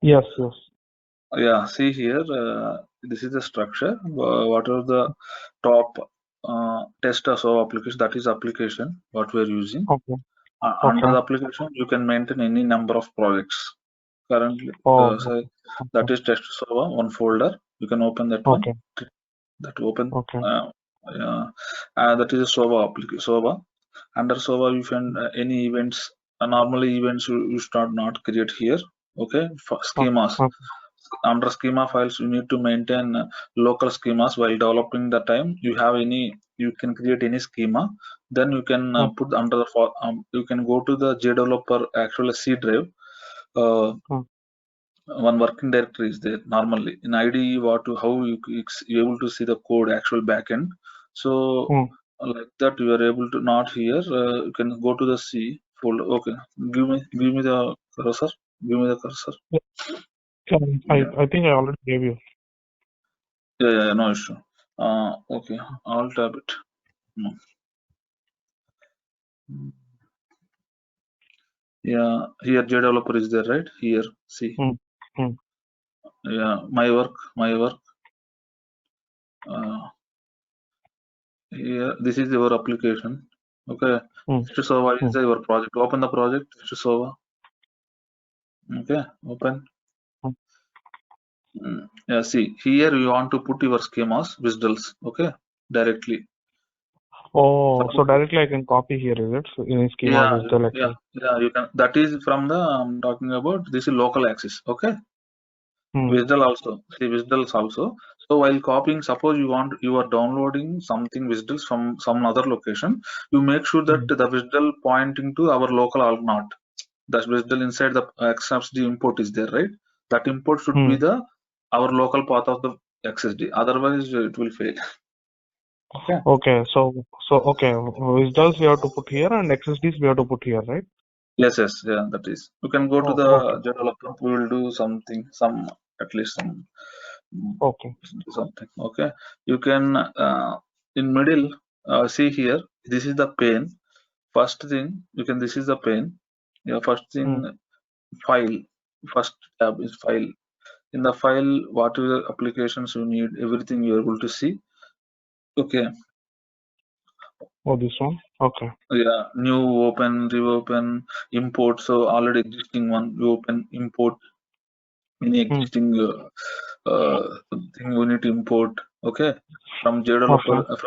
Yes, yes. Yeah, see here, this is the structure. What are the top test SOA application? That is application what we are using. Okay, Under okay. the application, you can maintain any number of projects. Currently, Oh, say that okay, is test SOA, one folder. You can open that one. okay, That open. okay, Yeah, that is a SOA application. SOA. Under SOA, you find any events. Normally, events you start not create here. Okay, for schemas. okay, Under schema files, you need to maintain local schemas while developing the time. You have any, you can create any schema. Then you can okay, put under the you can go to the JDeveloper actual C drive. Uh, one working directory is there normally in IDE. How you able to see the code actual backend. So like that you are able to not here. You can go to the C folder. Okay, give me the cursor. Give me the cursor. Yeah, I think I already gave you. yeah, no issue. Okay, I'll tab it. No. Yeah, here JDeveloper is there, right? Here, see. Mm, mm, Yeah, my work. Here, this is your application. Okay, mm, SOA is mm, your project. Open the project, SOA. Okay, open. mm. Yeah, see, here you want to put your schemas, visuals. Okay, directly. Oh, so Suppose, directly I can copy here, is it? So in schema yeah, visual yeah, access. yeah, you can. That is from the I'm talking about. This is local access. Okay. Mm, Visual also, see visuals also. So while copying, suppose you are downloading something visuals from some other location, you make sure that mm, the visual pointing to our local or not. That visual inside the XSD import is there, right? That import should be mm. the our local path of the XSD. Otherwise, it will fail. Okay. Okay, okay, visuals we have to put here and XSDs we have to put here, right? Yes, yes, yeah, that is. You can go to Oh, the okay, developer. We will do something, some at least some okay. something. Okay, you can in middle see here. This is the pane. First thing you can. This is the pane. Yeah, first thing Mm. file. First tab is file. In the file, what are the applications you need? Everything you are able to see. Okay. Oh, this one. Okay. Yeah, new open, reopen, import. So already existing one, you open, import any Mm. existing thing you need to import. Okay, from Okay. JDeveloper,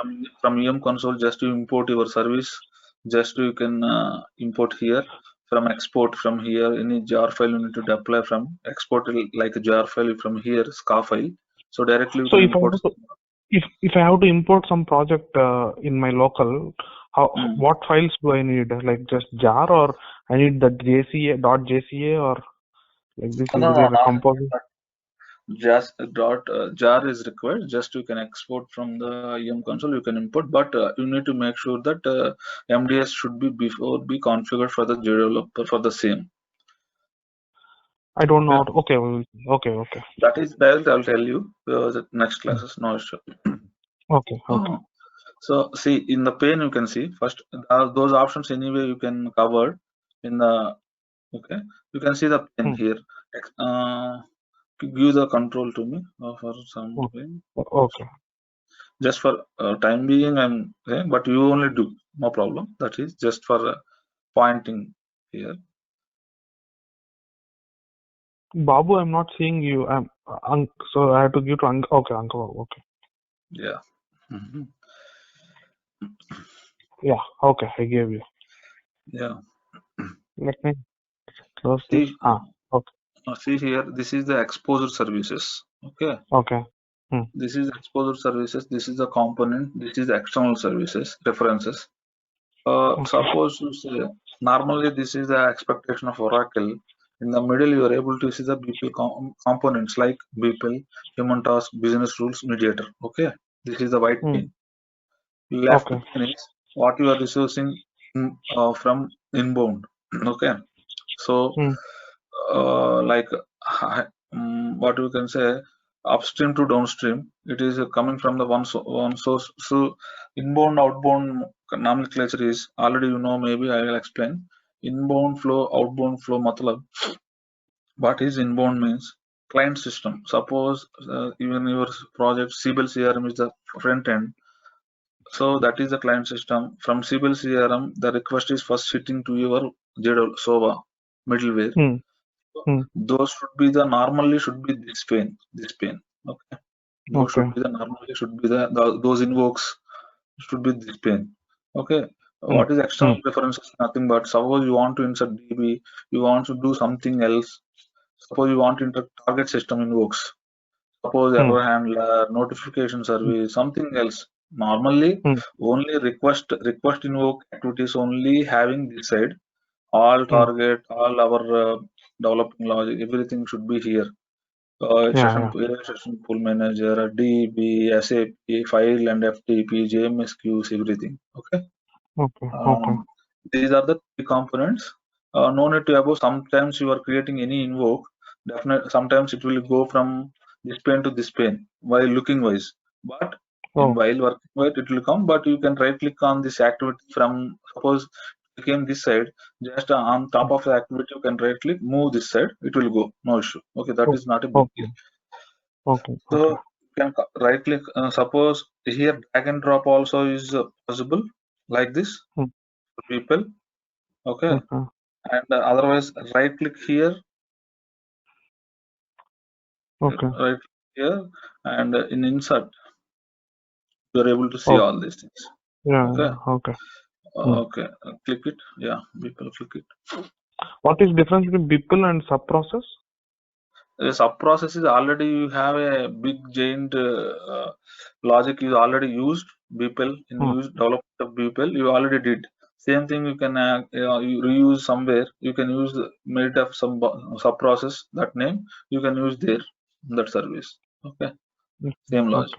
from EM console, just to import your service. Just you can import here. From export from here, any jar file you need to deploy from export like a jar file from here, SCA file. So directly you So can if I import. have to if I have to import some project in my local, Mm. what files do I need? Like just jar, or I need the JCA .jca, or like this No, is no, there a not composite? just dot jar is required. Just you can export from the EM console, you can import, but you need to make sure that MDS should be before be configured for the developer for the same. I don't Okay, know. Okay, okay, okay, that is that I'll tell you the next mm, classes. No issue. okay, okay. So see in the pane you can see first those options anyway you can cover in the. Okay, you can see the pane Mm, here. Give the control to me for mm, something. okay. Just for time being I'm saying, but you only do, no problem. That is just for pointing here. Babu, I'm not seeing you. So I have to give to okay, Uncle. Okay. Yeah. Mhm. Yeah. Okay, I gave you. Yeah. Let me close this. See, Okay. see here, this is the exposure services. Okay, Okay. Mm, this is exposure services, this is the component, this is external services references. okay. Suppose you say normally this is the expectation of Oracle. In the middle you are able to see the BPL components like BPL, human task, business rules, mediator. Okay, this is the white Mm, pane. Left okay. pane is what you are resourcing from inbound. Okay, so Mm, like what you can say upstream to downstream, it is coming from the one source. So inbound outbound nomenclature is already maybe I will explain. Inbound flow, outbound flow matlab What is inbound means? Client system. Suppose even your project Siebel CRM is the front end. So that is the client system. From Siebel CRM, the request is first hitting to your SOA middleware. Those should be the normally should be this pane. Okay. Those should be the normally should be the those invokes should be this pane. Okay. What is external references? Nothing but suppose you want to insert DB, you want to do something else. Suppose you want to enter target system invokes. Suppose error handler, notification service, something else. Normally, only request invoke activities only having this side. All target, all our developing logic, everything should be here. Session pool manager, DB, SAP, file and FTP, JMS queues, everything. Okay. These are the three components. No need to above. Sometimes you are creating any invoke. Definitely, sometimes it will go from this pane to this pane while looking wise. But while working with it will come. But you can right click on this activity from suppose it came this side. Just on top of the activity, you can right click, move this side. It will go. No issue. Okay, that is not a big deal. So you can right click. Suppose here drag and drop also is possible like this. People. Okay. And otherwise right click here. Right here and in insert you are able to see all these things. Okay. Click it. Yeah, people click it. What is difference between people and sub process? The sub process is already you have a big giant logic is already used. People in use development of people you already did. Same thing you can you reuse somewhere. You can use made of some sub process that name you can use there that service. Okay. Same logic.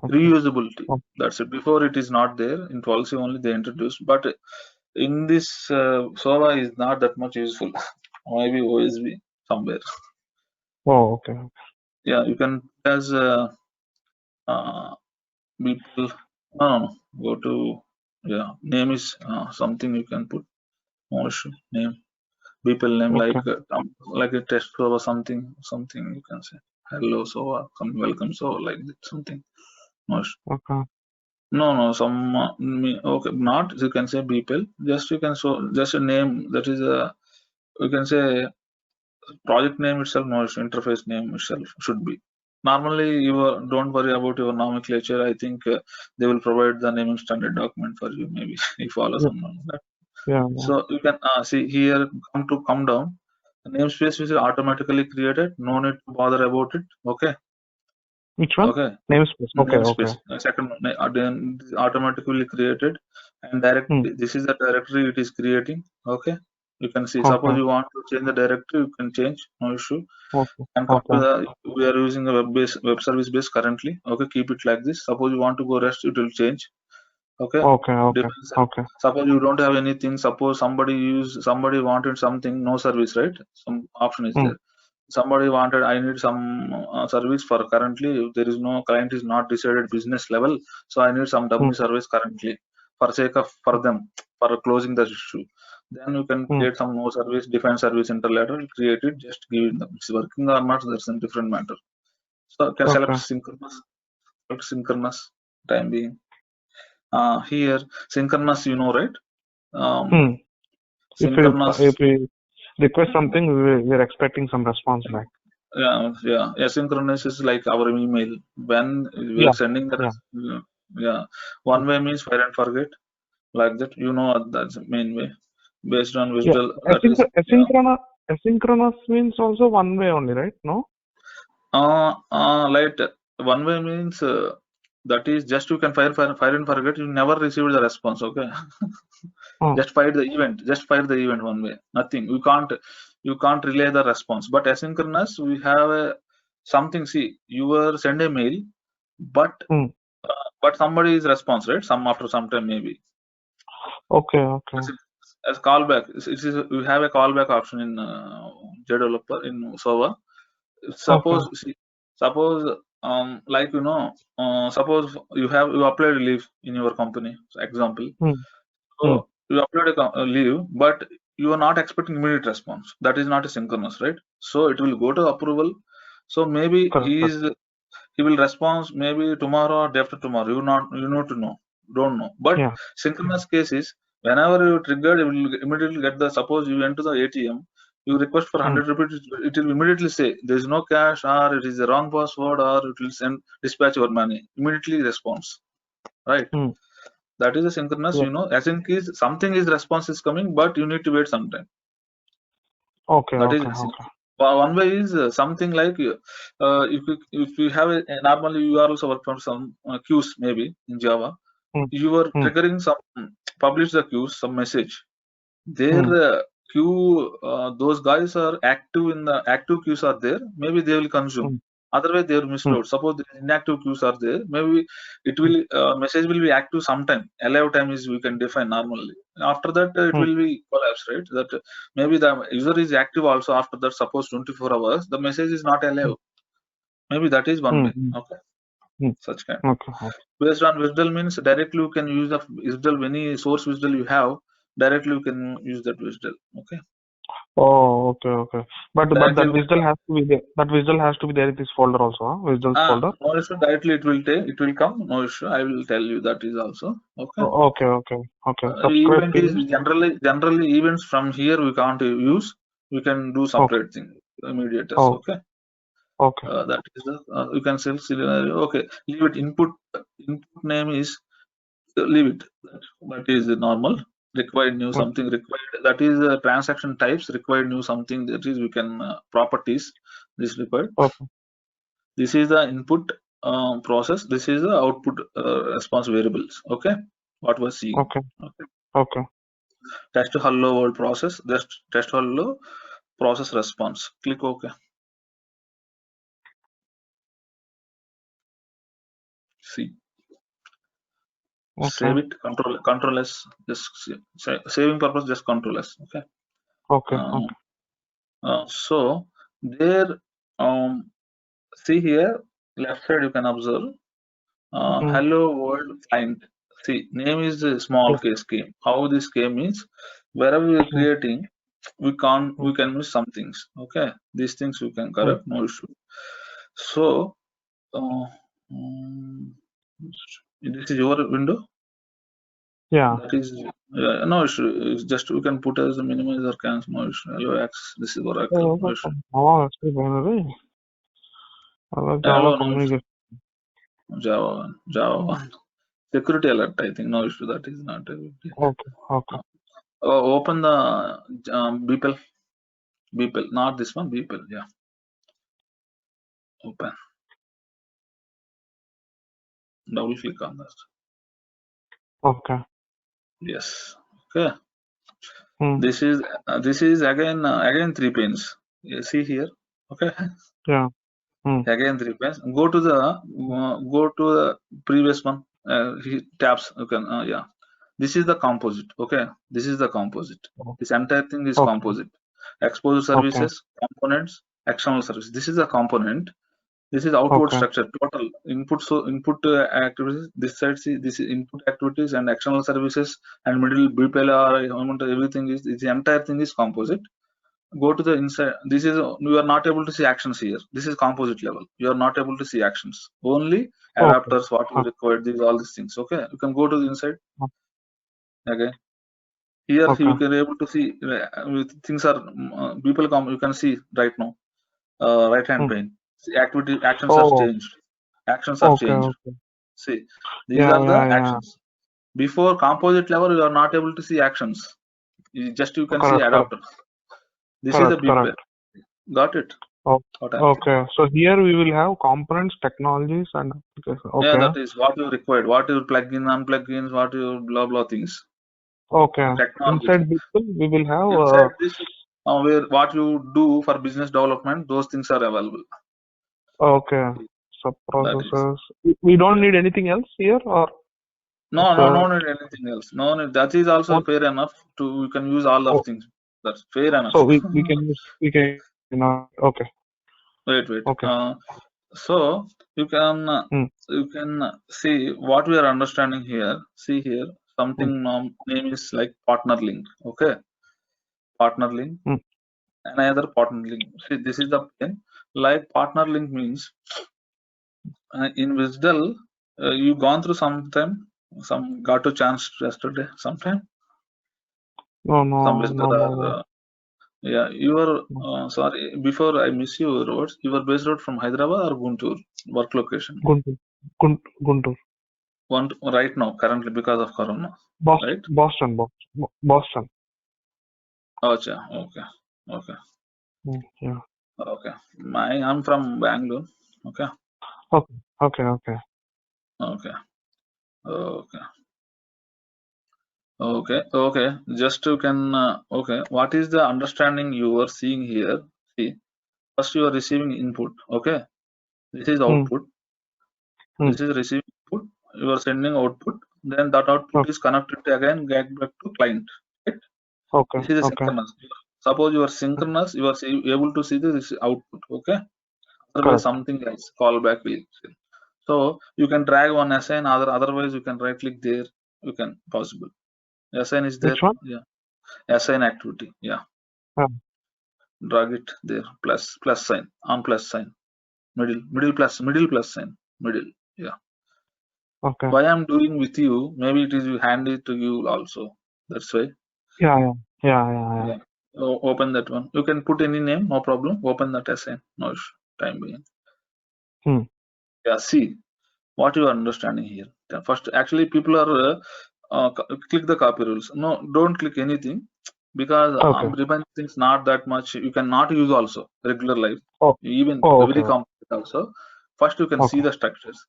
Reusability. That's it. Before it is not there in policy only they introduced, but in this SOA is not that much useful. Maybe OSB somewhere. Yeah, you can as people. No, go to name is something you can put. Name people name like a test or something you can say hello SOA, welcome SOA like that something. No, some okay, not you can say people. Just you can show just a name that is a you can say project name itself. No, interface name itself should be. Normally, you don't worry about your nomenclature. I think they will provide the naming standard document for you. Maybe you follow some that. So you can see here come down. The namespace is automatically created. No need to bother about it. Okay. Which one? Okay. Namespace. Namespace. Second, then automatically created, and this is the directory it is creating. Okay. You can see. Suppose you want to change the directory, you can change. No issue. And come to the. We are using a web service base currently. Okay. Keep it like this. Suppose you want to go REST, it will change. Okay. Suppose you don't have anything. Suppose somebody wanted something, no service, right? Some option is there. Somebody wanted, I need some service for currently. There is no client is not decided business level, so I need some dummy service currently for sake of for them for closing the issue. Then you can create some no service, define service interlateral, create it, just give it them. It's working or not, that's a different matter. So you can select synchronous time being. Here synchronous, you know, right? Synchronous. If we request something, we're expecting some response back. Yeah. Synchronous is like our email when we are sending that. One way means fire and forget, like that. You know, that's the main way based on visual. Asynchronous means also one way only, right? No. Like one way means that is just you can fire and forget. You never receive the response. Okay. Just fire the event one way. Nothing. You can't relay the response. But asynchronous, we have something. See, you send a mail, but somebody is response, right? After some time maybe. Okay. As callback, we have a callback option in JDeveloper in SOA. Suppose like you know, suppose you applied leave in your company, for example. So you upload a leave, but you are not expecting immediate response. That is not a synchronous, right? So it will go to approval. So maybe he will respond maybe tomorrow or day after tomorrow. You need to know, don't know. But synchronous case is whenever you triggered, you will immediately get the. Suppose you went to the ATM, you request for 100 rupees, it will immediately say there is no cash, or it is the wrong password, or it will send dispatch your money. Immediately response, right? That is a synchronous. You know, async is something is response is coming, but you need to wait some time. That is async. One way is something like if you have normally you are also work from some queues maybe in Java, you are triggering some publish the queues, some message. Their queue, those guys are active in the active queues are there. Maybe they will consume. Otherwise they will misload. Suppose the inactive queues are there. Maybe it will message will be active sometime. Alive time is we can define normally. After that it will be collapse, right? That maybe the user is active also after that. Suppose 24 hours the message is not alive. Maybe that is one way. Okay. Such kind. Based on WSDL means directly you can use the WSDL, any source WSDL you have, directly you can use that WSDL. Okay. Oh, okay. But that WSDL has to be there. That WSDL has to be there in this folder also, huh? WSDL folder. No issue. Directly it will come. No issue. I will tell you that is also. Okay. Okay. Event is generally events from here we can't use. We can do separate thing. Mediators. Okay. That is the you can say scenario. Okay. Leave it. Input name is leave it. That is normal. Required new something required. That is transaction types required new something. That is we can properties. This required. This is the input process. This is the output response variables. Okay. What was seeing. Okay. Test hello world process. Test hello process response. Click OK. See. Save it. Control S. Just saving purpose. Just Control S. Okay. So there. See here. Left side you can observe. Hello world client. See, name is a small case game. How this game is, wherever we are creating, we can miss some things. Okay, these things we can correct, no issue. So this is your window. That is no issue. It's just we can put as a minimizer cancel, no issue. Hello X. This is Oracle. No issue. Hello, Java 1. Security alert, I think. No issue. That is not a big deal. Okay. Open the BPL, not this one. BPL, yeah. Open. Double click on that. Okay. Yes. Okay. This is again 3 panes. You see here. Okay. Yeah. Again 3 panes. Go to the previous one. Tabs. Okay. Yeah. This is the composite. Okay. This is the composite. This entire thing is composite. Exposure services, components, external service. This is a component. This is outward structure. Total input. So input activities. This side see this is input activities and external services and middle BPL everything is the entire thing is composite. Go to the inside. This is you are not able to see actions here. This is composite level. You are not able to see actions. Only adapters. What you required. These all these things. Okay. You can go to the inside. Okay. Here you can able to see things are people come. You can see right now. Right hand pane. See, actions are changed. Actions are changed. See, these are the actions. Before composite level, you are not able to see actions. You can see adapters. This is the BPM. Got it? Okay. So here we will have components, technologies, and yeah, that is what you required. What you plug in, unplug in, what you blah blah things. Okay. Inside BPM we will have inside this. Where what you do for business development, those things are available. Okay. Sub-processors. We don't need anything else here, or no need anything else. No need. That is also fair enough. You can use all of things. That's fair enough. So we can okay. Wait. Okay. So you can see what we are understanding here. See here something name is like partner link. Okay. partner link, another partner link. See, this is the pane. Like partner link means in Visual, you gone through some got a chance yesterday sometime. Some Visual or yeah, you are sorry, before I miss your words, you were based out from Hyderabad or Guntur work location? Guntur. One right now, currently because of Corona, right? Boston. Okay. Yeah. Okay. I'm from Bangalore. Okay. Okay. Just you can okay. What is the understanding you are seeing here? See, first you are receiving input. Okay, this is output. This is receiving input. You are sending output. Then that output is connected again get back to client. Right? Okay. This is a synchronous. Suppose you are synchronous, you are able to see this output. Okay. Otherwise, something else callback will. So you can drag one assign. Otherwise, you can right click there. You can possible. Assign is there. Which one? Yeah. Assign activity. Yeah. Drag it there. Plus sign. On plus sign. Middle plus sign. Middle. Yeah. Okay. Why I'm doing with you? Maybe it is you hand it to you also. That's why. Yeah. Open that one. You can put any name, no problem. Open that assign. No issue. Time being. Yeah. See what you are understanding here. First, actually, people are click the copy rules. No, don't click anything because remaining things not that much. You cannot use also regular life. Even very complicated also. First, you can see the structures.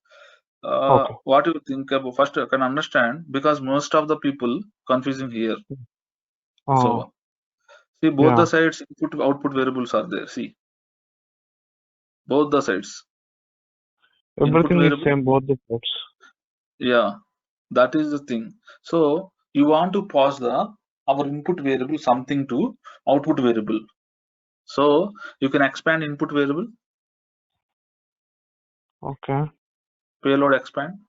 What you think about? First, you can understand because most of the people confusing here. So, see both the sides input output variables are there. See both the sides. Everything is same both the sides. Yeah, that is the thing. So you want to pass our input variable something to output variable. So you can expand input variable. Okay. Payload expand.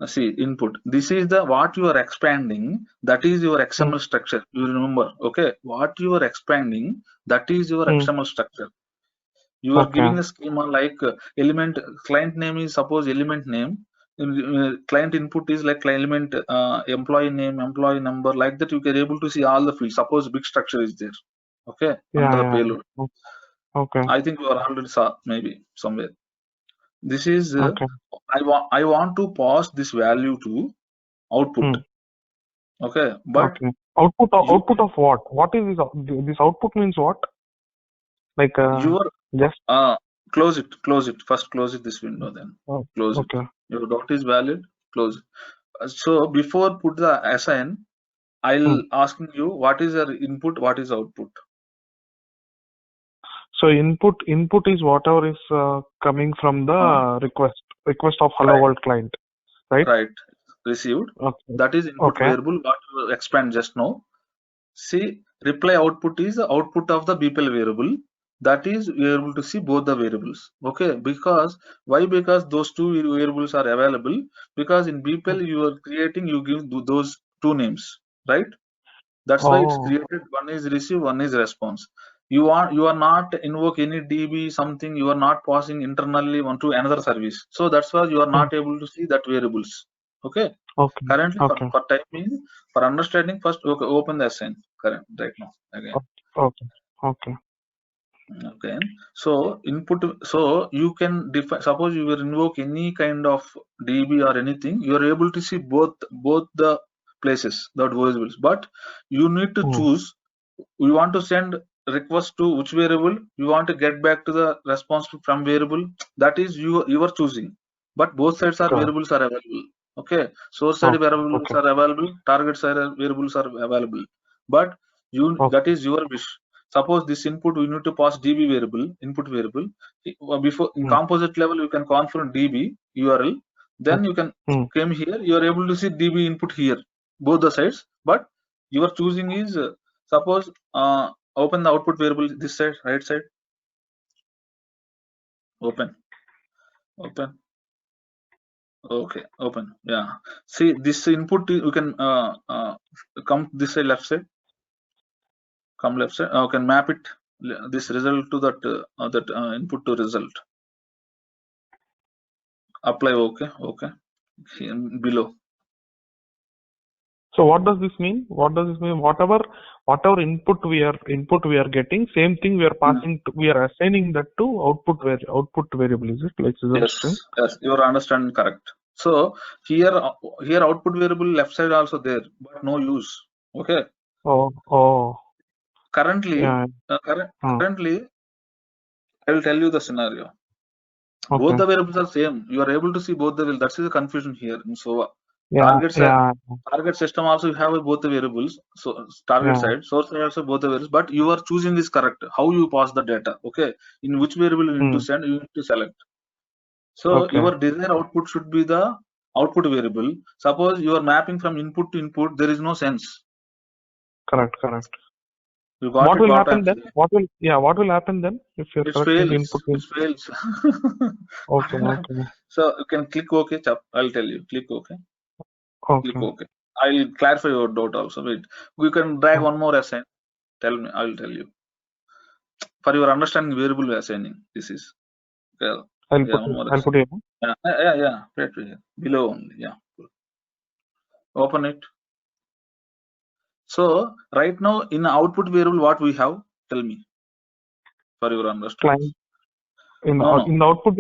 See input. This is the what you are expanding. That is your XML structure. You remember, okay? What you are expanding, that is your XML structure. You are giving a schema like element client name is suppose element name. Client input is like element employee name, employee number, like that you can able to see all the fields. Suppose big structure is there, okay, under the payload. Okay. I think you are already saw maybe somewhere. This is I want to pass this value to output. Okay, but output of what? What is this? This output means what? Like just close it first. Close it this window, then close it. Your dot is valid. Close it. So before put the assign, I'll asking you what is your input, what is output. So input is whatever is coming from the request of hello world client, right? Right. Received. That is input variable. What you expand just now. See, reply output is the output of the BPL variable. That is, you are able to see both the variables. Okay, because why? Because those two variables are available. Because in BPL you are creating, you give those two names, right? That's why it's created. One is receive, one is response. You are not invoke any DB something. You are not passing internally one to another service. So that's why you are not able to see that variables. Okay. Currently, for timing, for understanding, first open the assign current right now again. Okay. So input. So you can define. Suppose you will invoke any kind of DB or anything. You are able to see both the places that variables. But you need to choose. You want to send request to which variable. You want to get back to the response from variable. That is you are choosing. But both sides are variables are available. Okay, source side variables are available, target side variables are available, but that is your wish. Suppose this input we need to pass DB variable, input variable. Before in composite level you can confirm DB URL, then you can came here, you are able to see DB input here, both the sides, but you are choosing is suppose open the output variable this side, right side, open. Okay, open. Yeah. See this input you can come this side, left side. come left side. Can map it this result to that input to result. Apply. Okay. Here, below. So what does this mean? What does this mean? Whatever input we are getting, same thing we are passing to, we are assigning that to output variable. Is it like result string? Yes, you are understanding correct. So here output variable left side also there, but no use. Okay. Oh. Currently, Yeah. currently, I will tell you the scenario. Okay. Both the variables are same. You are able to see both the variables. That's the confusion here in SOA. Target system also you have both the variables. So target side, source side also both the variables. But you are choosing is correct. How you pass the data? Okay. In which variable you need to send, you need to select. So your desired output should be the output variable. Suppose you are mapping from input to input, there is no sense. Correct. You got what will happen then? What will happen then if you're selecting input? It fails. Okay. So you can click OK. I'll tell you. Click OK. Okay. Click OK. I'll clarify your doubt also. Wait. We can drag one more assign. Tell me. I'll tell you. For your understanding, variable assigning. This is. Well, I'll put it. Yeah. Right here. Below only. Yeah. Open it. So right now in output variable, what we have? Tell me. For your understanding. In the output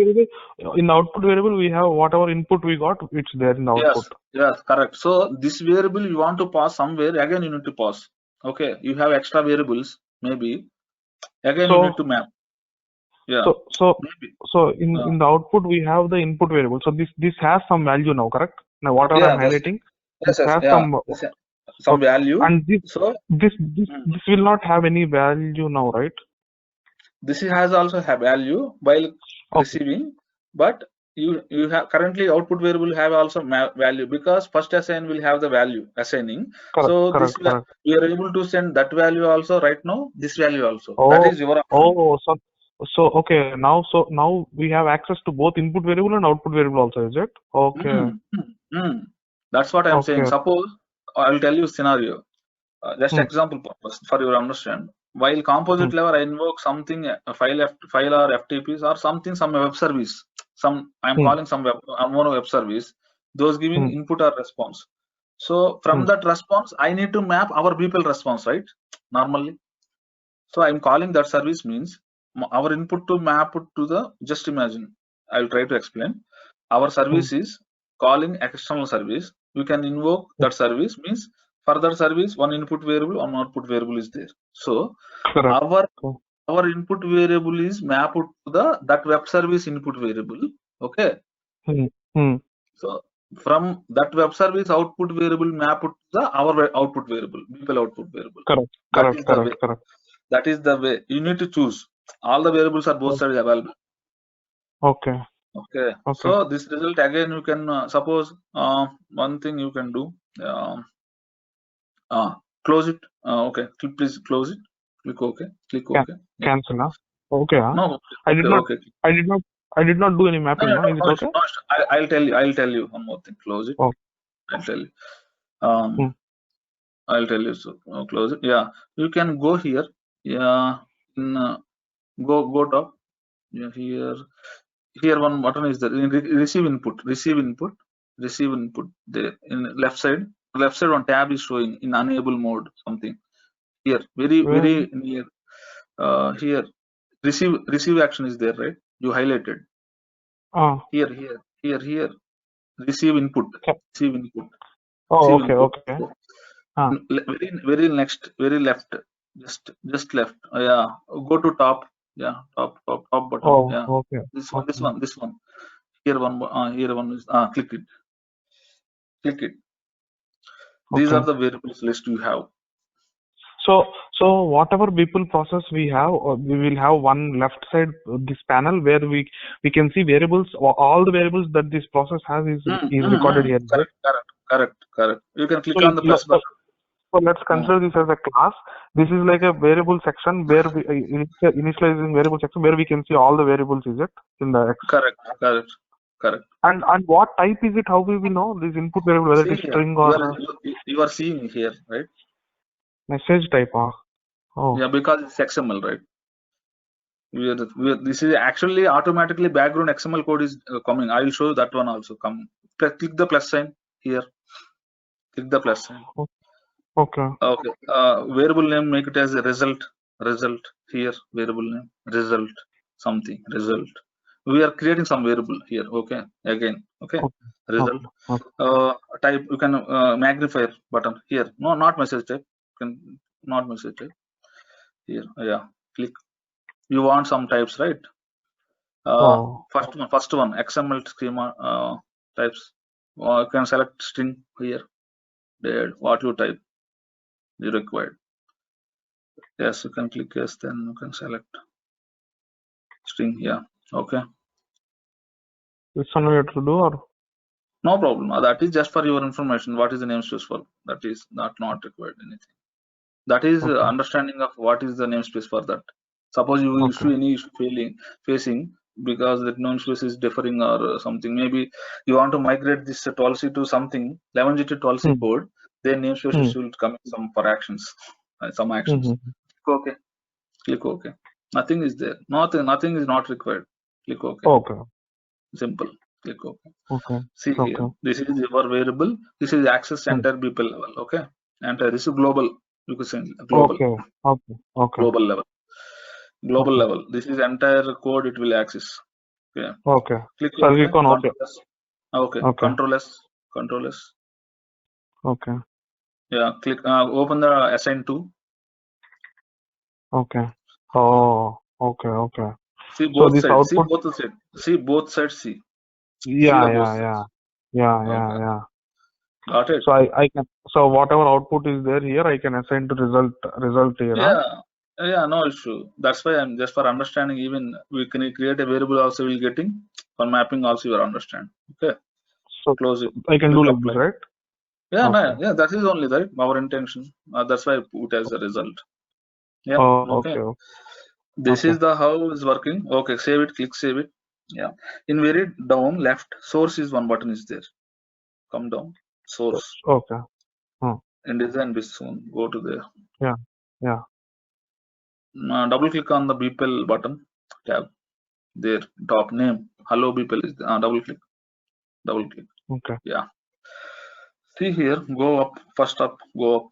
variable, we have whatever input we got, it's there in the output. Yes, correct. So this variable you want to pass somewhere, again you need to pass. Okay, you have extra variables, maybe. Again you need to map. Yeah. So in the output we have the input variable. So this has some value now, correct? Now whatever I'm highlighting, yes, has some value. And this will not have any value now, right? This has also have value while receiving, but you have currently output variable have also value, because first assign will have the value assigning. Correct. We are able to send that value also right now, this value also. That is your option. So okay, now we have access to both input variable and output variable also, is it? Okay. That's what I'm saying. Suppose I will tell you scenario. Just example purpose for your understand. While composite level, I invoke something, a file or FTPs or something, some web service. I'm calling some web service. Those giving input or response. So from that response, I need to map our BPL response, right? Normally. So I'm calling that service means our input to map it to the. Just imagine. I'll try to explain. Our service is calling external service. We can invoke that service means. Further service, one input variable, one output variable is there. So our input variable is mapped to that web service input variable. Okay. So from that web service output variable mapped to our output variable, BPL output variable. Correct. That is the way you need to choose. All the variables are both sides available. Okay. So this result again you can suppose one thing you can do. Close it. Okay, please close it. Click OK. Click OK. Cancel now. Okay. No. I did not do any mapping. No, is it okay? I'll tell you one more thing. Close it. I'll tell you. I'll tell you. So close it. Yeah, you can go here. Yeah, go top. Yeah, here one button is there. Receive input. There in left side one tab is showing in enable mode something. Here very near. Here receive action is there, right? You highlighted. Here receive input. Okay. Very next, very left, just left. Yeah, go to top. Yeah, top button. Yeah. Okay. This one. Here one is click it. These are the variables list you have. So whatever BPL process we have, we will have one left side this panel where we can see variables, all the variables that this process has is recorded here. Correct. You can click on the plus button. So let's consider this as a class. This is like a variable section where we initializing variable section where we can see all the variables, is it, in the X? Correct. And what type is it? How will we know this input variable, whether it is string or you are seeing here, right? Message type. Oh. Yeah, because it's XML, right? This is actually automatically background XML code is coming. I will show you that one also. Come, click the plus sign here. Click the plus sign. Okay. Okay. Variable name, make it as a result. Result here. Variable name. Result. Something. Result. We are creating some variable here. Okay. Again. Okay. Result. Okay. Type. You can magnifier button here. No, not message type. You can not message type. Here. Yeah. Click. You want some types, right? First one, XML schema types. You can select string here. There, what you type you required. Yes, you can click yes, then you can select string. Yeah, okay. This one we have to do, or no problem. That is just for your information. What is the namespace for? That is not required anything. That is understanding of what is the namespace for that. Suppose you issue any issue facing because the namespace is differing or something. Maybe you want to migrate this 12C to something 11G to 12C code. Then namespace will come some for actions, some actions. Okay, click OK. Nothing is there. Nothing is not required. Click OK. Okay. Simple. Click OK. Okay. See here. This is your variable. This is access entire BP level. Okay. And this is global. You can say global. Okay. Global level. Global level. This is entire code it will access. Okay. Okay. Click so OK. Okay. Okay. Control S. Control S. Okay. Yeah. Click. Open the assign to. Okay. Oh. Okay. See both sides. Output... See both sides. See both sides. See. Yeah. Got it. So I can. So whatever output is there here, I can assign to result here. Yeah. Yeah, no issue. That's why I'm just for understanding. Even we can create a variable also. We'll getting for mapping also. You understand. Okay. So close it. I can do like this, right? Yeah, no, yeah. That is only right. Our intention. That's why I put as a result. Yeah. Okay. This is the how is working. Okay. Save it. Click save it. Yeah. In very down left, source is one button is there. Come down. Source. Okay. In design be soon. Go to there. Yeah. Double click on the BPL button tab. There top name. Hello BPL is there. Double click. Okay. Yeah. See here. Go up. First up. Go up.